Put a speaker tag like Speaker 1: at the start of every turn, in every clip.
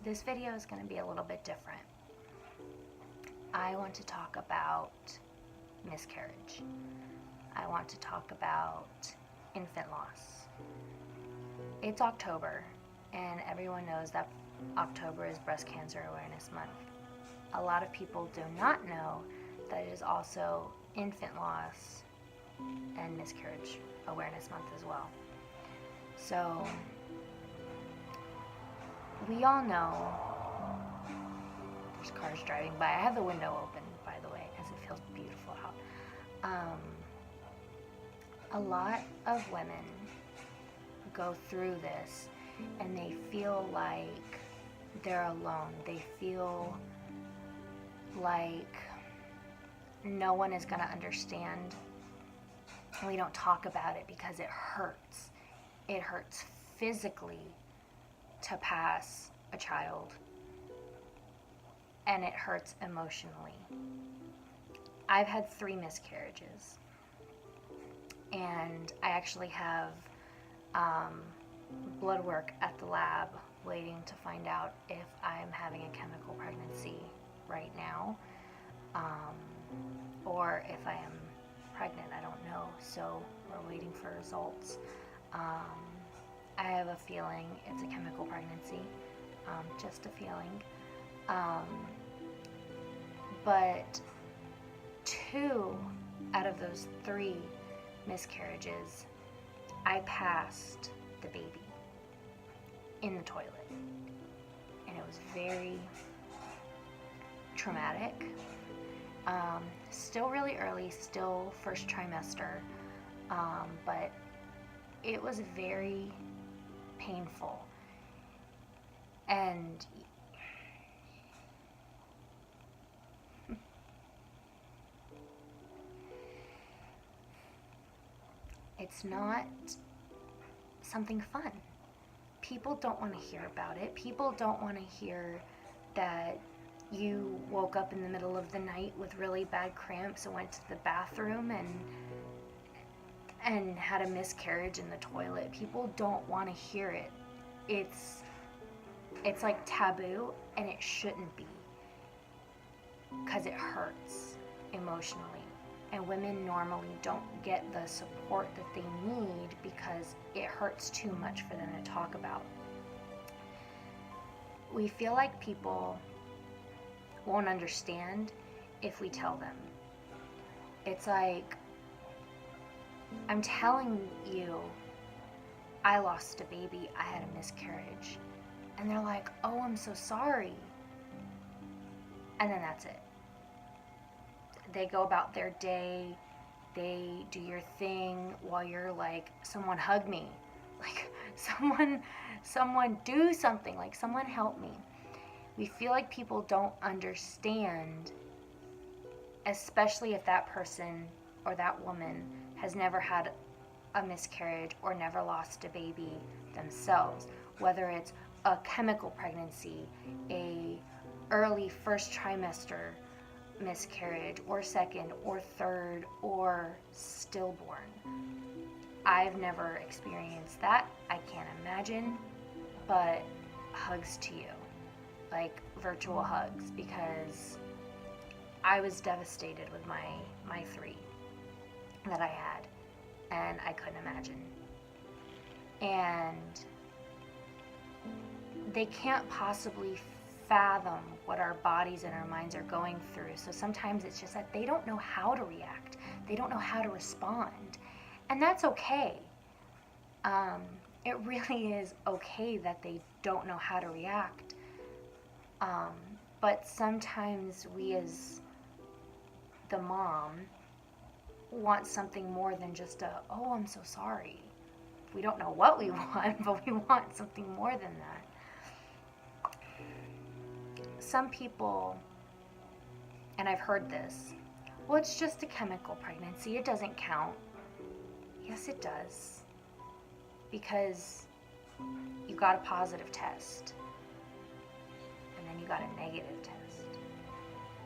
Speaker 1: this video is going to be a little bit different. I want to talk about miscarriage. I want to talk about infant loss. It's October, and everyone knows that October is Breast Cancer Awareness Month. A lot of people do not know that it is also infant loss and miscarriage awareness month as well. So we all know there's cars driving by. I have the window open, by the way, as it feels beautiful out. A lot of women go through this and they feel like they're alone. They feel like no one is going to understand. We don't talk about it because it hurts. It hurts physically to pass a child, and it hurts emotionally. I've had 3 miscarriages, and I actually have blood work at the lab waiting to find out if I'm having a chemical pregnancy right now, or if I am pregnant. I don't know, so we're waiting for results. I have a feeling it's a chemical pregnancy, just a feeling. But 2 out of those 3 miscarriages, I passed the baby in the toilet, and it was very traumatic. Still really early, still first trimester, but it was very painful. And it's not something fun. People don't want to hear about it. People don't want to hear that you woke up in the middle of the night with really bad cramps and went to the bathroom and had a miscarriage in the toilet. People don't want to hear it. It's like taboo, and it shouldn't be, because it hurts emotionally, and women normally don't get the support that they need because it hurts too much for them to talk about. We feel like people won't understand if we tell them. It's like, I'm telling you I lost a baby, I had a miscarriage, and they're like, oh, I'm so sorry, and then that's it. They go about their day, they do your thing while you're like, someone hug me, like someone do something, like someone help me. We feel like people don't understand, especially if that person or that woman has never had a miscarriage or never lost a baby themselves, whether it's a chemical pregnancy, a early first trimester miscarriage, or second or third, or stillborn. I've never experienced that. I can't imagine, but hugs to you, like virtual hugs, because I was devastated with my 3 that I had, and I couldn't imagine. And they can't possibly fathom what our bodies and our minds are going through. So sometimes it's just that they don't know how to react. They don't know how to respond. And that's okay. It really is okay that they don't know how to react. But sometimes we as the mom want something more than just oh, I'm so sorry. We don't know what we want, but we want something more than that. Some people, and I've heard this, well, it's just a chemical pregnancy, it doesn't count. Yes, it does. Because you got a positive test, and then you got a negative test,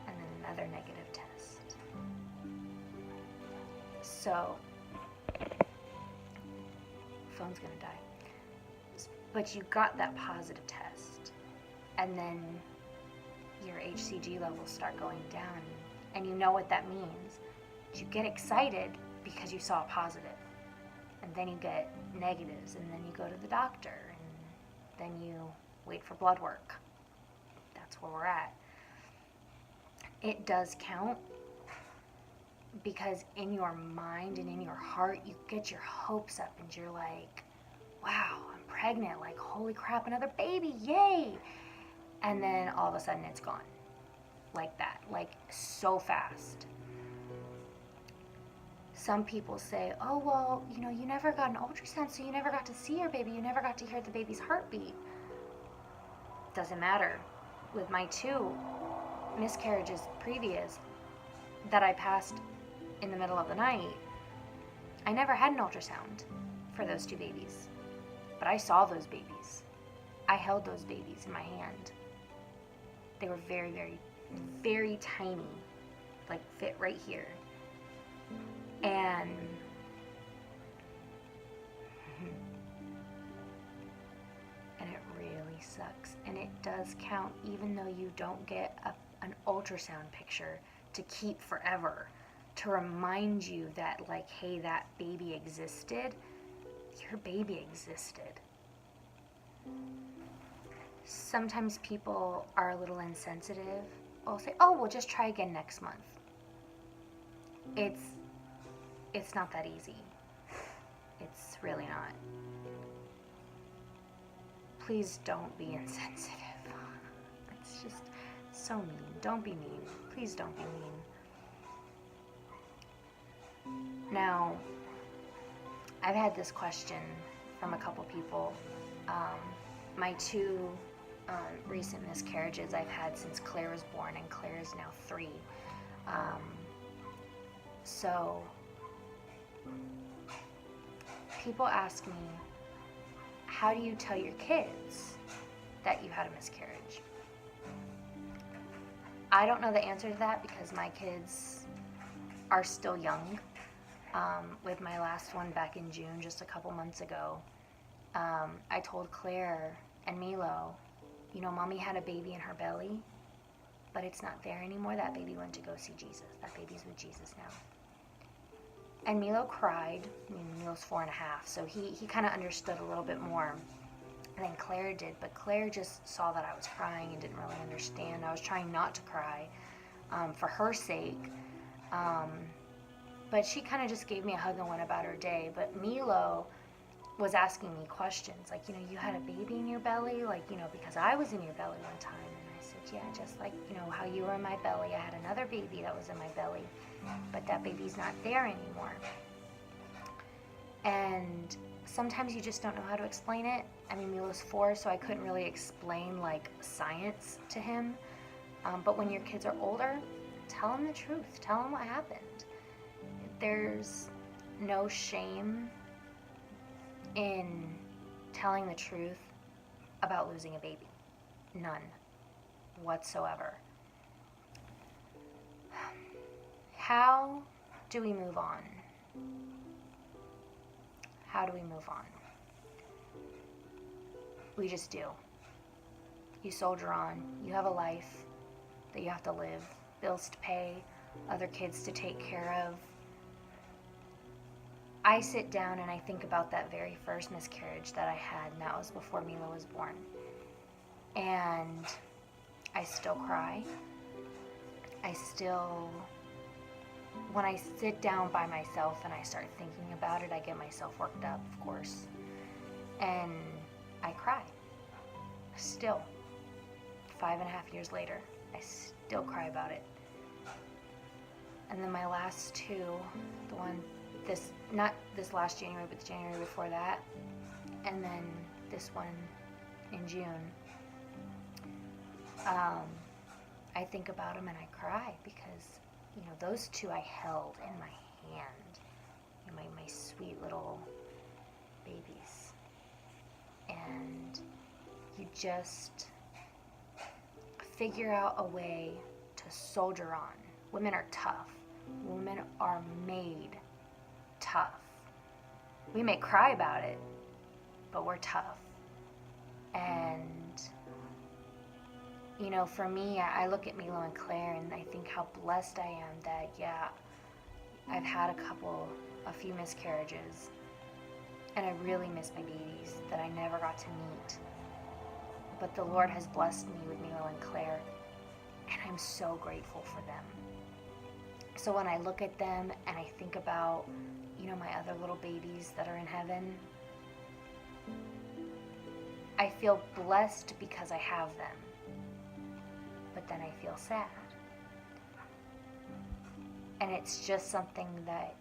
Speaker 1: and then another negative test. So, phone's gonna die. But you got that positive test, and then your HCG levels start going down, and you know what that means. You get excited because you saw a positive, and then you get negatives, and then you go to the doctor, and then you wait for blood work. That's where we're at. It does count, because in your mind and in your heart, you get your hopes up, and you're like, wow, I'm pregnant, like, holy crap, another baby, yay! And then all of a sudden it's gone. Like that, like so fast. Some people say, oh, well, you know, you never got an ultrasound, so you never got to see your baby, you never got to hear the baby's heartbeat. Doesn't matter. With my 2 miscarriages previous that I passed in the middle of the night, I never had an ultrasound for those 2 babies. But I saw those babies. I held those babies in my hand. They were very, very, very tiny, like fit right here. And it really sucks. And it does count, even though you don't get an ultrasound picture to keep forever, to remind you that, like, hey, that baby existed. Your baby existed. Sometimes people are a little insensitive. They'll say, oh, we'll just try again next month. It's not that easy. It's really not. Please don't be insensitive. It's just so mean. Don't be mean. Please don't be mean. Now, I've had this question from a couple people. My 2 recent miscarriages I've had since Claire was born, and Claire is now 3. So people ask me, how do you tell your kids that you had a miscarriage? I don't know the answer to that, because my kids are still young. With my last one back in June, just a couple months ago, I told Claire and Milo, you know, Mommy had a baby in her belly, but it's not there anymore. That baby went to go see Jesus. That baby's with Jesus now. And Milo cried. I mean, Milo's 4.5, so he kind of understood a little bit more than Claire did, but Claire just saw that I was crying and didn't really understand. I was trying not to cry for her sake, but she kind of just gave me a hug and went about her day. But Milo was asking me questions, like, you know, you had a baby in your belly, like, you know, because I was in your belly one time. And I said, yeah, just like, you know, how you were in my belly, I had another baby that was in my belly, but that baby's not there anymore. And sometimes you just don't know how to explain it. I mean, Milo's 4, so I couldn't really explain, like, science to him. But when your kids are older, tell them the truth. Tell them what happened. There's no shame in telling the truth about losing a baby. None whatsoever. How do we move on? How do we move on? We just do. You soldier on. You have a life that you have to live, bills to pay, other kids to take care of. I sit down and I think about that very first miscarriage that I had, and that was before Milo was born. And I still cry. When I sit down by myself and I start thinking about it, I get myself worked up, of course. And I cry. Still. 5.5 years later, I still cry about it. And then my last 2, the one, not this last January, but the January before that, and then this one in June, I think about them and I cry, because, you know, those 2 I held in my hand, you know, my sweet little babies. And you just figure out a way to soldier on. Women are tough. Women are made tough. We may cry about it, but we're tough. And You know, for me, I look at Milo and Claire and I think how blessed I am that, yeah, I've had a few miscarriages, and I really miss my babies that I never got to meet. But the Lord has blessed me with Milo and Claire, and I'm so grateful for them. So when I look at them and I think about, you know, my other little babies that are in heaven, I feel blessed because I have them. But then I feel sad. And it's just something that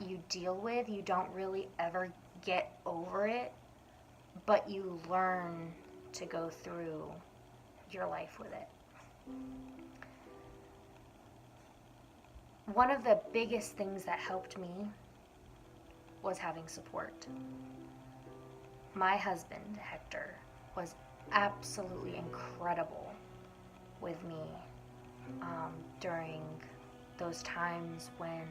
Speaker 1: you deal with. You don't really ever get over it, but you learn to go through your life with it. One of the biggest things that helped me was having support. My husband, Hector, was absolutely incredible with me during those times when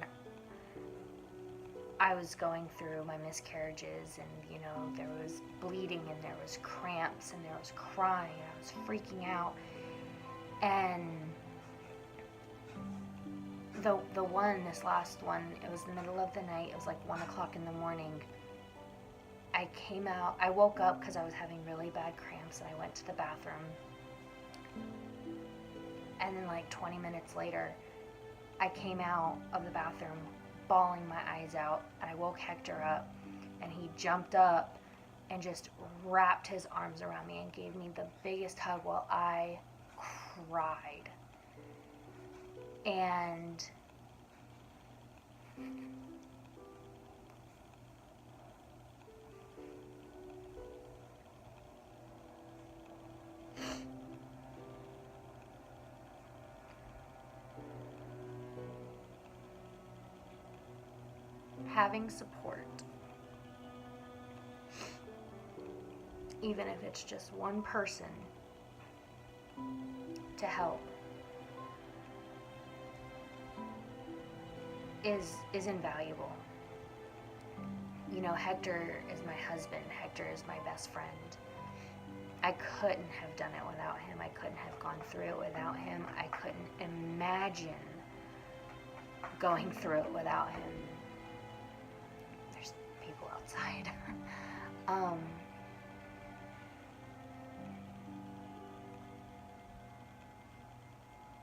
Speaker 1: I was going through my miscarriages, and you know, there was bleeding and there was cramps and there was crying and I was freaking out. And this last one, it was the middle of the night, it was like 1 o'clock in the morning. I woke up because I was having really bad cramps, and I went to the bathroom. And then like 20 minutes later, I came out of the bathroom bawling my eyes out, and I woke Hector up, and he jumped up and just wrapped his arms around me and gave me the biggest hug while I cried. And having support, even if it's just one person to help, is invaluable. You know, Hector is my husband. Hector is my best friend. I couldn't have done it without him. I couldn't have gone through it without him. I couldn't imagine going through it without him. There's people outside.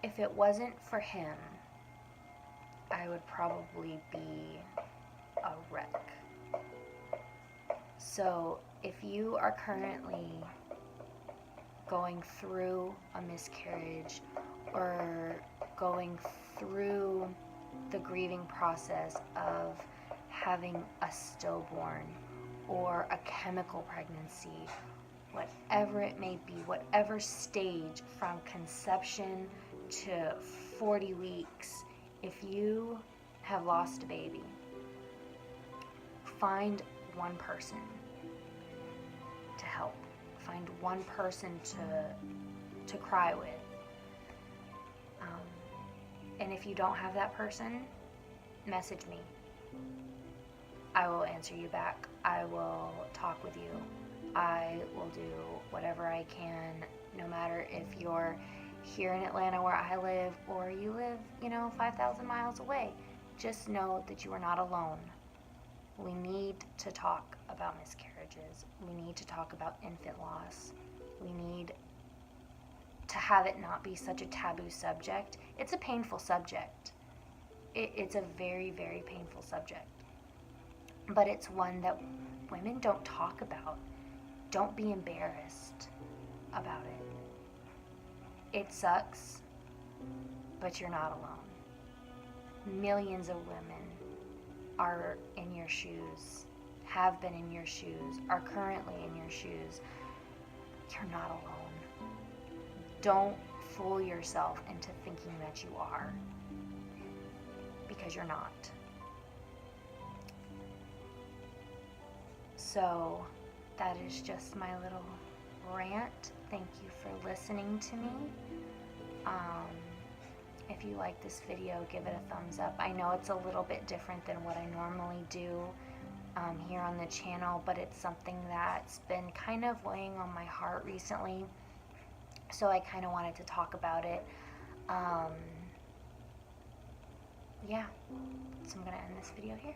Speaker 1: If it wasn't for him, I would probably be a wreck. So if you are currently going through a miscarriage or going through the grieving process of having a stillborn or a chemical pregnancy, whatever it may be, whatever stage from conception to 40 weeks, if you have lost a baby, find one person to help. Find one person to cry with. And if you don't have that person, message me. I will answer you back. I will talk with you. I will do whatever I can, no matter if you're here in Atlanta where I live or you live, 5,000 miles away. Just know that you are not alone. We need to talk about miscarriages. We need to talk about infant loss. We need to have it not be such a taboo subject. It's a painful subject. It's a very, very painful subject. But it's one that women don't talk about. Don't be embarrassed about it. It sucks, but you're not alone. Millions of women are in your shoes, have been in your shoes, are currently in your shoes. You're not alone. Don't fool yourself into thinking that you are, because you're not. So that is just my little rant. Thank you for listening to me. If you like this video, give it a thumbs up. I know it's a little bit different than what I normally do here on the channel, but it's something that's been kind of weighing on my heart recently. So I kind of wanted to talk about it. Yeah, so I'm going to end this video here.